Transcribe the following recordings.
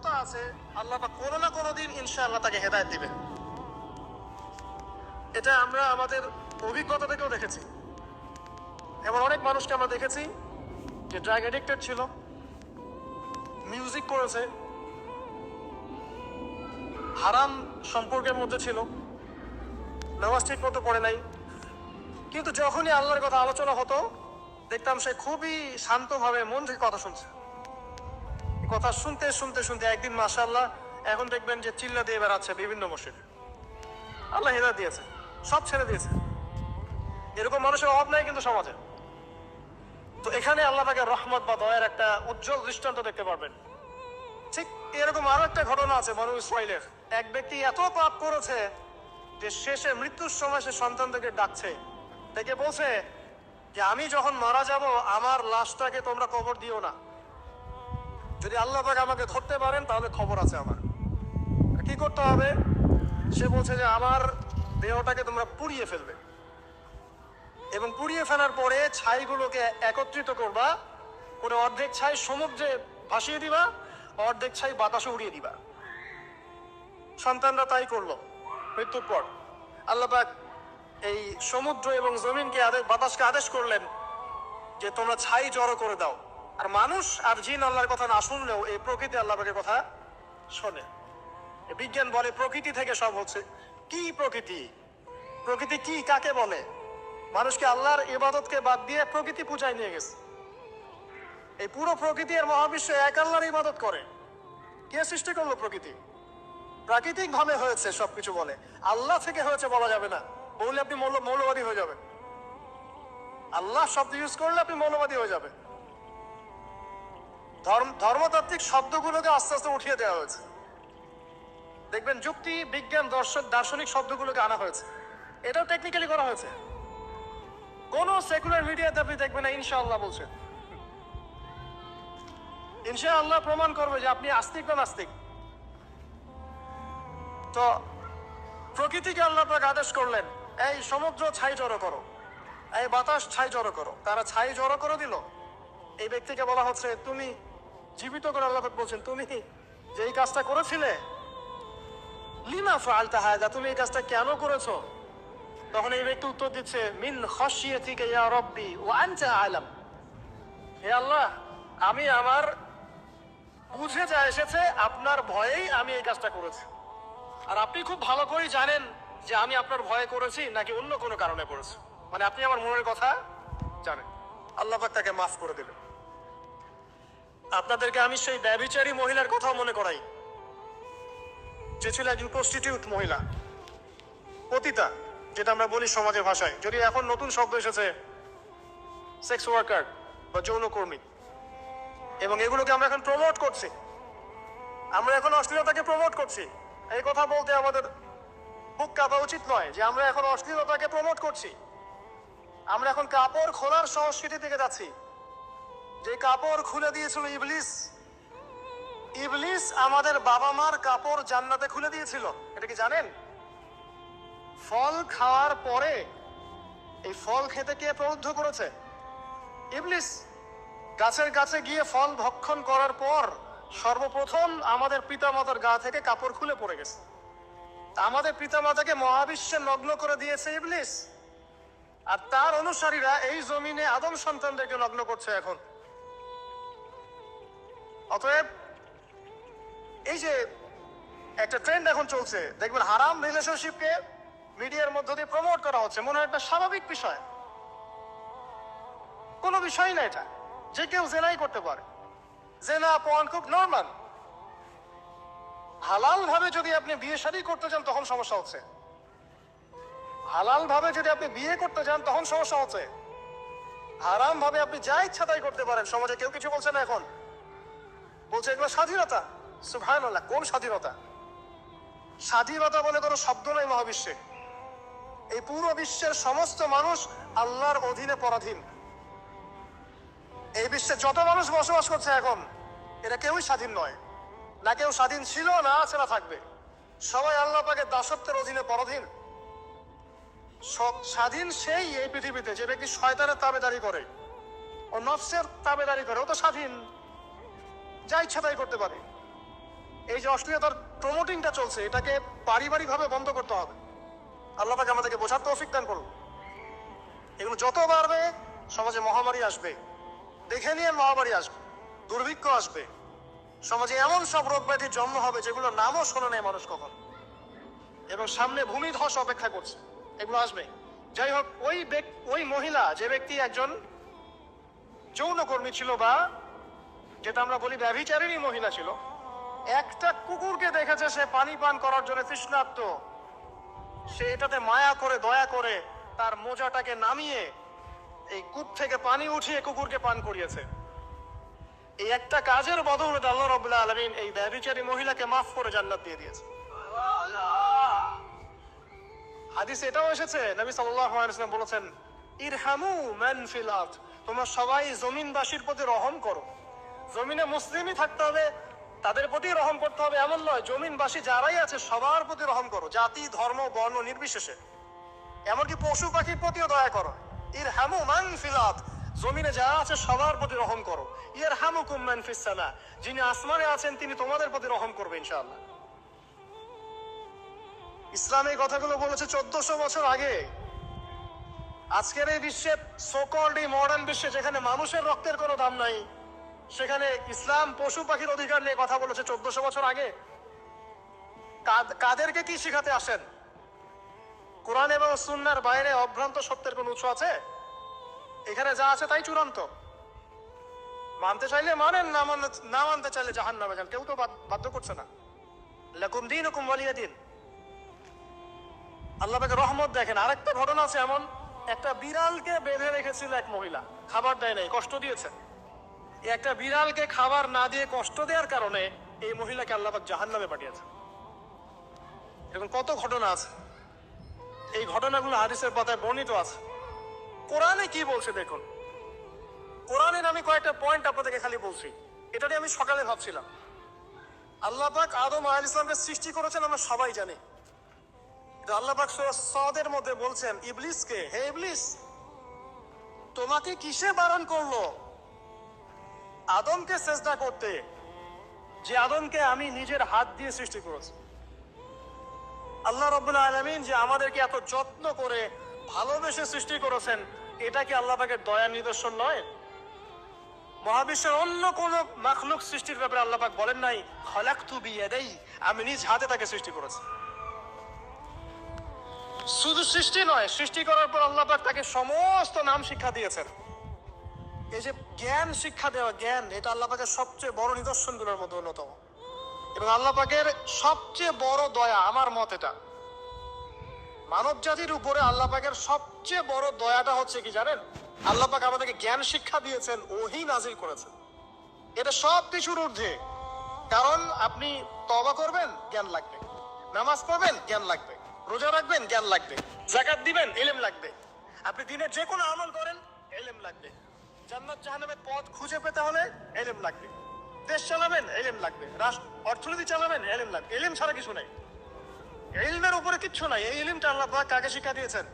ক্ষমতা আছে, আল্লাহ পাক কোনো না কোনো দিন ইনশাআল্লাহ তাকে হেদায়েত দিবেন। এটা আমরা আমাদের অভিজ্ঞতা থেকেও দেখেছি। এমন অনেক মানুষকে আমরা দেখেছি যে ড্রাগ এডিক্টেড ছিল, মিউজিক করেছে, হারাম সম্পর্কের মধ্যে ছিল, নামাজ ঠিক মতো পড়ে নাই, কিন্তু যখনই আল্লাহর কথা আলোচনা হতো দেখতাম সে খুবই শান্তভাবে মন থেকে কথা শুনছে। কথা শুনতে শুনতে শুনতে একদিন মাশাআল্লাহ এখন দেখবেন যে চিল্লা দিয়ে বেড়াচ্ছে বিভিন্ন মসজিদে। আল্লাহ হেদায়েত দিয়েছে, সব ছেড়ে দিয়েছে। এরকম মানুষের অভাব নাই কিন্তু সমাজে। তো এখানে আল্লাহ পাকের রহমত বা দয়ার একটা উজ্জ্বল দৃষ্টান্ত দেখতে পারবেন। ঠিক এরকম আরো একটা ঘটনা আছে বনু ইসরাইলের। এক ব্যক্তি এত পাপ করেছে যে শেষে মৃত্যুর সময় সে সন্তানদেরকে ডাকছে, ডেকে বলছে যে আমি যখন মারা যাব আমার লাশটাকে তোমরা কবর দিও না, যদি আল্লাহ পাক আমাকে ধরতে পারেন তাহলে খবর আছে আমার। কি করতে হবে? সে বলছে যে আমার দেহটাকে তোমরা পুড়িয়ে ফেলবে এবং পুড়িয়ে ফেলার পরে ছাইগুলোকে একত্রিত করবা, করে অর্ধেক ছাই সমুদ্রে ভাসিয়ে দিবা, অর্ধেক ছাই বাতাসে উড়িয়ে দিবা। সন্তানরা তাই করলো। মৃত্যুর পর আল্লাহ পাক এই সমুদ্র এবং জমিনকে বাতাসকে আদেশ করলেন যে তোমরা ছাই জড়ো করে দাও। আর মানুষ আর জিন আল্লাহর কথা না শুনলেও এই প্রকৃতি আল্লাহ পাকের কথা শোনে। বিজ্ঞান বলে প্রকৃতি থেকে সব হচ্ছে। কি প্রকৃতি? প্রকৃতি কি, কাকে বলে? মানুষকে আল্লাহর ইবাদতকে বাদ দিয়ে প্রকৃতি পূজায় নিয়ে গেছে। এই পুরো প্রকৃতি আর মহাবিশ্ব এক আল্লাহর ইবাদত করে। কে সৃষ্টি করলো প্রকৃতি? প্রাকৃতিক ভাবে হয়েছে সবকিছু বলে, আল্লাহ থেকে হয়েছে বলা যাবে না। বললে আপনি মৌলবাদী হয়ে যাবেন। আল্লাহ শব্দ ইউজ করলে আপনি মৌলবাদী হয়ে যাবেন। ধর্মতাত্ত্বিক শব্দগুলোকে আস্তে আস্তে উঠিয়ে দেওয়া হয়েছে। দেখবেন যুক্তি, বিজ্ঞান, দার্শনিক শব্দগুলোকে আনা হয়েছে। এটাও টেকনিক্যালি করা হয়েছে। কোন সেকুলার মিডিয়াতে আপনি দেখবেন না ইনশাআল্লাহ বলছে। ইনশাআল্লাহ প্রমাণ করবে যে আপনি আস্তিক বা নাস্তিক। তো প্রকৃতিকে আল্লাহ পাক আদেশ করলেন এই সমুদ্র ছাই জড়ো করো, এই বাতাস ছাই জড়ো করো। তারা ছাই জড়ো করে দিল। এই ব্যক্তিকে বলা হচ্ছে তুমি জীবিত করে আল্লাহ পাক বলছেন তুমি যে এই কাজটা করেছিলে, লিমা ফাআলতা হাযা, তুমি এই কাজটা কেন করেছো? তখন এই ব্যক্তি উত্তর দিচ্ছে মিন খাশিয়াতিকা ইয়া রাব্বি ওয়া আনতা আ'লাম। হে আল্লাহ, আমি আমার বুঝে যা এসেছে আপনার ভয়েই আমি এই কাজটা করেছি, আর আপনি খুব ভালো করেই জানেন যে আমি আপনার ভয়ে করেছি নাকি অন্য কোনো কারণে করেছি। মানে আপনি আমার মনের কথা জানেন। আল্লাহ পাক তাকে মাফ করে দিলেন। আপনাদেরকে আমি সেই ব্যভিচারী মহিলার কথাও মনে করাই, যে ছিল একজন প্রস্টিটিউট মহিলা, পতিতা, যেটা আমরা বলি সমাজের ভাষায়। যদি এখন নতুন শব্দ এসেছে সেক্স ওয়ার্কার বা যৌনকর্মী, এবং এগুলোকে আমরা এখন প্রমোট করছি। আমরা এখন অশ্লীলতাকে প্রমোট করছি। এই কথা বলতে আমাদের বুক কাঁপা উচিত নয় যে আমরা এখন অশ্লীলতাকে প্রমোট করছি। আমরা এখন কাপড় খোলার সংস্কৃতি থেকে যাচ্ছি। যে কাপড় খুলে দিয়েছিল ইবলিস। ইবলিস আমাদের বাবা মার কাপড় জান্নাতে খুলে দিয়েছিল, এটা কি জানেন? ফল খাওয়ার পরে এই ফল খেতে কে প্রলুব্ধ করেছে? ইবলিস। গাছের কাছে গিয়ে ফল ভক্ষণ করার পর সর্বপ্রথম আমাদের পিতামাতার গা থেকে কাপড় খুলে পড়ে গেছে। আমাদের পিতামাতাকে মহাবিশ্বে নগ্ন করে দিয়েছে ইবলিস, আর তার অনুসারীরা এই জমিনে আদম সন্তানদেরকে নগ্ন করছে এখন। অতএব এই যে একটা ট্রেন্ড এখন চলছে, দেখবেন হারাম রিলেশনশিপকে মিডিয়ার মধ্য দিয়ে প্রমোট করা হচ্ছে, মনে হয় একটা স্বাভাবিক বিষয়। কোনো বিষয় না এটা, যে কেউ জেনাই করতে পারে। জেনা পর্ন খুব নর্মাল। হালাল ভাবে যদি আপনি বিয়ে শাদী করতে চান তখন সমস্যা হচ্ছে। হালাল ভাবে যদি আপনি বিয়ে করতে চান তখন সমস্যা হচ্ছে। হারাম ভাবে আপনি যা ইচ্ছা তাই করতে পারেন, সমাজে কেউ কিছু বলছে না। এখন বলছে এগুলো স্বাধীনতা। সুবহানাল্লাহ, কোন স্বাধীনতা? স্বাধীনতা বলে কোনো শব্দ নেই মহাবিশ্বে। এই পুরো বিশ্বের সমস্ত মানুষ আল্লাহর অধীনে পরাধীন। এই বিশ্বে যত মানুষ বসবাস করছে এখন, এরা কেউই স্বাধীন নয়। না কেউ স্বাধীন ছিল, না আছে, না থাকবে। সবাই আল্লাহ পাকের দাসত্বের অধীনে পরাধীন। স্বাধীন সেই এই পৃথিবীতে যে ব্যক্তি শয়তানের তাবেদারি করে, ও নফসের তাবেদারি করে, ও তো স্বাধীন, যা ইচ্ছা তাই করতে পারে। এই যে অশ্লীলতার প্রমোটিংটা চলছে, এটাকে পারিবারিকভাবে বন্ধ করতে হবে। আল্লাহ পাক আমাদেরকে বোঝার তৌফিক দান করুন। এগুলো যত বাড়বে সমাজে মহামারী আসবে, দেখে নিয়ে মহামারী আসবে, দুর্ভিক্ষ আসবে, সমাজে এমন সব রোগ ব্যাধির জন্ম হবে যেগুলোর নামও শোনে নেই মানুষ কখন, এবং সামনে ভূমিধস অপেক্ষা করছে, এগুলো আসবে। যাই হোক, ওই মহিলা, যে ব্যক্তি একজন যৌনকর্মী ছিল, বা যেটা আমরা বলি ব্যভিচারিণী মহিলা ছিল, একটা কুকুরকে দেখেছে সে পানি পান করার জন্য তৃষ্ণার্ত, সে এটাতে মায়া করে দয়া করে তার মোজাটাকে নামিয়ে এই কূপ থেকে পানি উঠিয়ে কুকুরকে পান করিয়েছে। এই একটা কাজের বদৌলতে আল্লাহ রাব্বুল আলামিন এই ব্যভিচারী মহিলাকে মাফ করে জান্নাত দিয়ে দিয়েছে। হাদিসে এটাও এসেছে, নবী সাল্লাল্লাহু আলাইহি ওয়াসাল্লাম বলেছেন, ইরহামু মান ফিল আরদ, তোমরা সবাই জমিনবাসীর প্রতি রহম করো। জমিনে মুসলিমই থাকতে হবে, তাদের প্রতি রহম করতে হবে এমন নয়, জমিনবাসী যারাই আছে সবার প্রতি রহম করো, জাতি ধর্ম বর্ণ নির্বিশেষে, এমনকি পশু পাখির প্রতিও দয়া করো। ইরহামু মান ফিল আরদ, জমিনে যারা আছে সবার প্রতি রহম করো। ইয়ারহামুকুম মান ফিস সামা, যিনি আসমানে আছেন তিনি তোমাদের প্রতি রহম করবে ইনশাআল্লাহ। ইসলাম এই কথাগুলো বলেছে 1400 বছর আগে। আজকের এই বিশ্বে, সোকল্ড এই মডার্ন বিশ্বে, যেখানে মানুষের রক্তের কোনো দাম নাই, সেখানে ইসলাম পশু পাখির অধিকার নিয়ে কথা বলেছে 1400 বছর আগে। কাদেরকে কি শিখাতে আসেন? কোরআন এবং সুন্নাহর বাইরে অভ্রান্ত সত্যের কোন উৎস আছে? এখানে যা আছে তাই চূড়ান্ত। মানতে চাইলে মানেন, না মানতে চাইলে জাহান্নামে যান, কেউ তো বাধ্য করছে না। লাকুম দীনুকুম ওয়ালিয়া দিন। আল্লাহ পাকের রহমত দেখেন। আরেকটা ঘটনা আছে এমন, একটা বিড়ালকে বেঁধে রেখেছিল এক মহিলা, খাবার দেয় নাই, কষ্ট দিয়েছে। একটা বিড়ালকে খাবার না দিয়ে কষ্ট দেওয়ার কারণে এই মহিলাকে আল্লাহ পাক জাহান্নামে পাঠিয়েছে। এরকম কত ঘটনা আছে, এই ঘটনাগুলো হাদিসের পাতায় বর্ণিত আছে। কোরআনে কি বলছে দেখুন। কোরআনের আমি কয়েকটা পয়েন্ট আপনাদেরকে খালি বলছি, এটা নিয়ে আমি সকালে ভাবছিলাম। আল্লাহ পাক আদম আলাইহিস সালামকে সৃষ্টি করেছেন আমরা সবাই জানি। আল্লাহ পাক সূরা সাদের মধ্যে বলছেন ইবলিসকে, হে ইবলিস, তোমাকে কিসে বারণ করলো আদমকে সেজদা করতে, যে আদমকে আমি নিজের হাত দিয়ে সৃষ্টি করেছি। আল্লাহ রাব্বুল আলামিন যে আমাদেরকে এত যত্ন করে ভালোবেসে সৃষ্টি করেছেন, এটা কি আল্লাহ পাকের দয়ার নিদর্শন নয়? মহাবিশ্বের অন্য কোন মাখলুক সৃষ্টির ব্যাপারে আল্লাহ পাক বলেন নাই খলাকতু বিয়াদাই, আমি নিজ হাতে তাকে সৃষ্টি করেছি। শুধু সৃষ্টি নয়, সৃষ্টি করার পর আল্লাহ পাক তাকে সমস্ত নাম শিক্ষা দিয়েছেন। এই যে জ্ঞান শিক্ষা দেওয়া, জ্ঞান, এটা আল্লাহ পাকের সবচেয়ে বড় নিদর্শনগুলোর মধ্যে অন্যতম। এবং আল্লাহ পাকের সবচেয়ে বড় দয়া, আমার মত এটা, মানব জাতির উপরে আল্লাহ পাকের সবচেয়ে বড় দয়াটা হচ্ছে কি জানেন? আল্লাহ পাক আমাদেরকে জ্ঞান শিক্ষা দিয়েছেন, ওহী নাজিল করেছেন। এটা সব কিছুর ঊর্ধ্বে। কারণ আপনি তওবা করবেন, জ্ঞান লাগবে। নামাজ পড়বেন, জ্ঞান লাগবে। রোজা রাখবেন, জ্ঞান লাগবে। যাকাত দিবেন, ইলম লাগবে। আপনি দিনের যে কোনো আমল করেন, ইলম লাগবে। জান্নাত জাহান্নামের পথ খুঁজে পেতে হলে ইলম লাগবে। দেশ চালাবেন, ইলম লাগবে। অর্থনীতি চালাবেন, ইলম লাগবে। ইলম ছাড়া কিছু নাই, ইলমের উপরে কিচ্ছু নাই। এই ইলমটা আল্লাহ পাক কাকে শিক্ষা দিয়েছেন?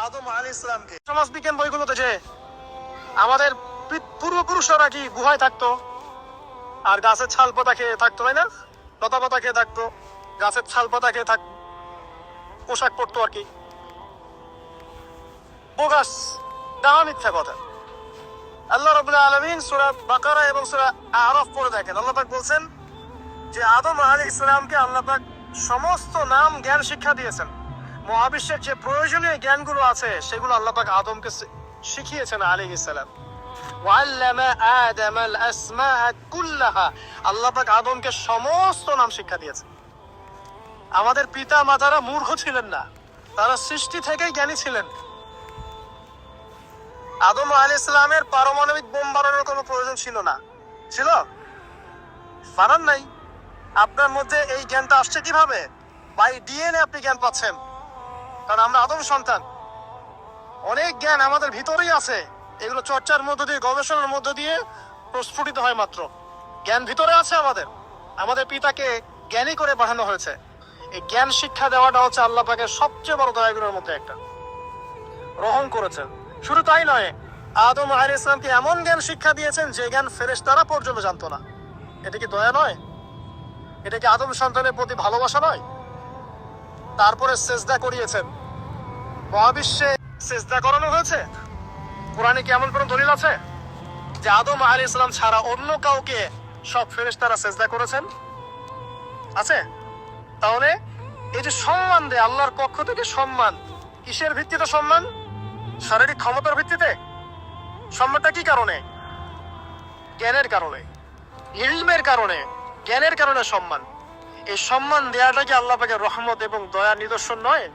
আদম আলাইহিস সালামকে। সমাজ বিজ্ঞান বইগুলোতে যে আমাদের পূর্বপুরুষরা কি গুহায় থাকতো আর গাছের ছাল পাতা খেয়ে থাকতো, তাই না? লতা পাতা খেয়ে থাকতো, গাছের ছাল পাতা খেয়ে থাকতো, পোশাক পরতো আর কি। বোগাস, ডাহা মিথ্যা কথা। আল্লাহ রাব্বুল আলামিন সূরা বাকারা এবং সূরা আরাফ পড়ে দেখেন, আল্লাহ পাক বলছেন যে আদম আলাইহিস সালামকে আল্লাহ পাক সমস্ত নাম জ্ঞান শিক্ষা দিয়েছেন। মহাবিশ্বের যে প্রয়োজনীয় জ্ঞানগুলো আছে সেগুলো আল্লাহ পাক আদমকে শিখিয়েছেন আলাইহিস সালাম। ওয়াল্লামা আদামাল আসমাআ কুল্লাহা, আল্লাহ পাক আদমকে সমস্ত নাম শিক্ষা দিয়েছেন। আমাদের পিতা মাতারা মূর্খ ছিলেন না, তারা সৃষ্টি থেকেই জ্ঞানী ছিলেন। আদম আলাইহিস সালামের পারমাণবিক বোম বানানোর কোনো প্রয়োজন ছিল না, ছিল? বানান নাই। আপনার মধ্যে এই জ্ঞানটা আসছে কিভাবে? বাই ডিএনএ আপনি জ্ঞান পাচ্ছেন, কারণ আমরা আদম সন্তান। অনেক জ্ঞান আমাদের ভিতরেই আছে, এগুলো চর্চার মধ্য দিয়ে, গবেষণার মধ্য দিয়ে প্রস্ফুটিত হয় মাত্র। জ্ঞান ভিতরে আছে আমাদের, আমাদের পিতাকে জ্ঞানী করে বানানো হয়েছে। এই জ্ঞান শিক্ষা দেওয়াটা হচ্ছে আল্লাহ পাকের সবচেয়ে বড় দয়াগুলোর মধ্যে একটা। রহম করেছেন। শুধু তাই নয়, আদম আলাইহিস সালামকে এমন জ্ঞান শিক্ষা দিয়েছেন যে জ্ঞান ফেরেশতারা পর্যন্ত জানতো না। এটা কি দয়া নয়? এটা কি আদম সন্তানের প্রতি ভালোবাসা নয়? তারপরে সেজদা করিয়েছেন, মহাবিশ্বে সেজদা করানো হয়েছে। কোরআনে কি এমন কোনো দলিল আছে যে আদম আলাইহিস সালাম ছাড়া অন্য কাউকে সব ফেরেশতারা সেজদা করেছেন? আছে? তাহলে এই যে সম্মান দেয় আল্লাহর পক্ষ থেকে, সম্মান কিসের ভিত্তিতে সম্মান? শারীরিক ক্ষমতার ভিত্তিতে? সম্মানটা কি কারণে? জ্ঞানের কারণে, ইলমের কারণে, জ্ঞানের কারণে সম্মান। এই সম্মান দেওয়াটা কি আল্লাহ পাকের রহমত এবং দয়ার নিদর্শন নয়?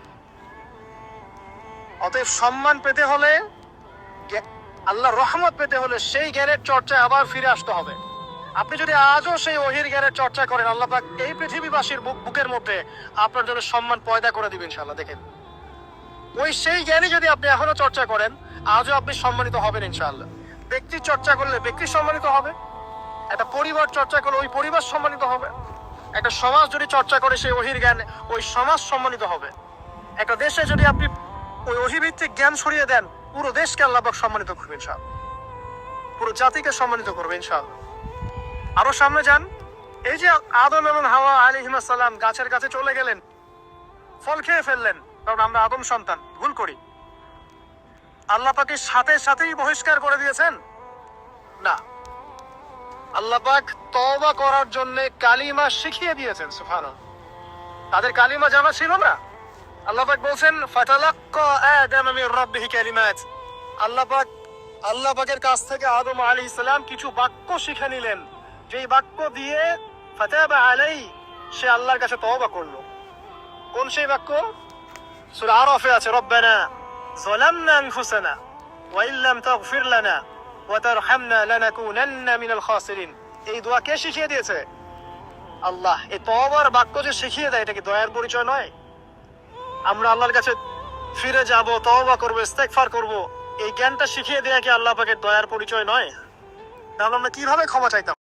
অতএব সম্মান পেতে হলে, আল্লাহর রহমত পেতে হলে সেই জ্ঞানের চর্চায় আবার ফিরে আসতে হবে। আপনি যদি আজও সেই ওহির জ্ঞানের চর্চা করেন, আল্লাহ পাক এই পৃথিবীবাসীর বুকের মধ্যে আপনার জন্য সম্মান পয়দা করে দিবেন ইনশাআল্লাহ। দেখেন, ওই সেই জ্ঞানী যদি আপনি এখনো চর্চা করেন, আজও আপনি সম্মানিত হবেন ইনশাআল্লাহ। ব্যক্তি চর্চা করলে ব্যক্তি সম্মানিত হবে, একটা পরিবার চর্চা করলে ওই পরিবার সম্মানিত হবে, একটা সমাজ যদি চর্চা করে সেই ওহির জ্ঞান, ওই সমাজ সম্মানিত হবে। একটা দেশে যদি আপনি ওই ওহিভিত্তিক জ্ঞান ছড়িয়ে দেন, পুরো দেশকে আল্লাহ পাক সম্মানিত করবে ইনশাআল্লাহ, পুরো জাতিকে সম্মানিত করবে ইনশাআল্লাহ। আরো সামনে যান, এই যে আদম এবং হাওয়া আলাইহিস সালাম গাছের কাছে চলে গেলেন, ফল খেয়ে ফেললেন, কারণ আমরা আদম সন্তান, ভুল করি। আল্লাহ পাকের সাথে সাথেই বহিষ্কার করে দিয়েছেন? না, আল্লাহ পাক তওবা করার জন্য কালিমা শিখিয়ে দিয়েছেন। সুবহানাল্লাহ, তাদের কালিমা জানা ছিল না। আল্লাহ পাক বলছেন ফাতালাক্কা আদম মির রাব্বিহি কালিমাত। আল্লাহ পাকের কাছ থেকে আদম আলাইহিস সালাম কিছু বাক্য শিখে নিলেন, যেই বাক্য দিয়ে ফাতাবা আলাইহি, সে আল্লাহর কাছে তওবা করলো। কোন সেই বাক্য? সূরা আরাফে আছে, রব্বানা যালামনা আনফুসানা ওয়া ইল্লাম তাগফির লানা ওয়া তারহামনা লানাকুনান্না মিনাল খাসিরিন। এই দোয়া কে শিখিয়ে দিয়েছে? আল্লাহ। এই তওবার বাক্য যে শিখিয়ে দেয়, এটা কি দয়ার পরিচয় নয়? আমরা আল্লাহর কাছে ফিরে যাব, তওবা করব, ইস্তেগফার করব, এই জ্ঞানটা শিখিয়ে দেয়া কি আল্লাহ পাকের দয়ার পরিচয় নয়? তাহলে আমরা কিভাবে ক্ষমা চাইতাম?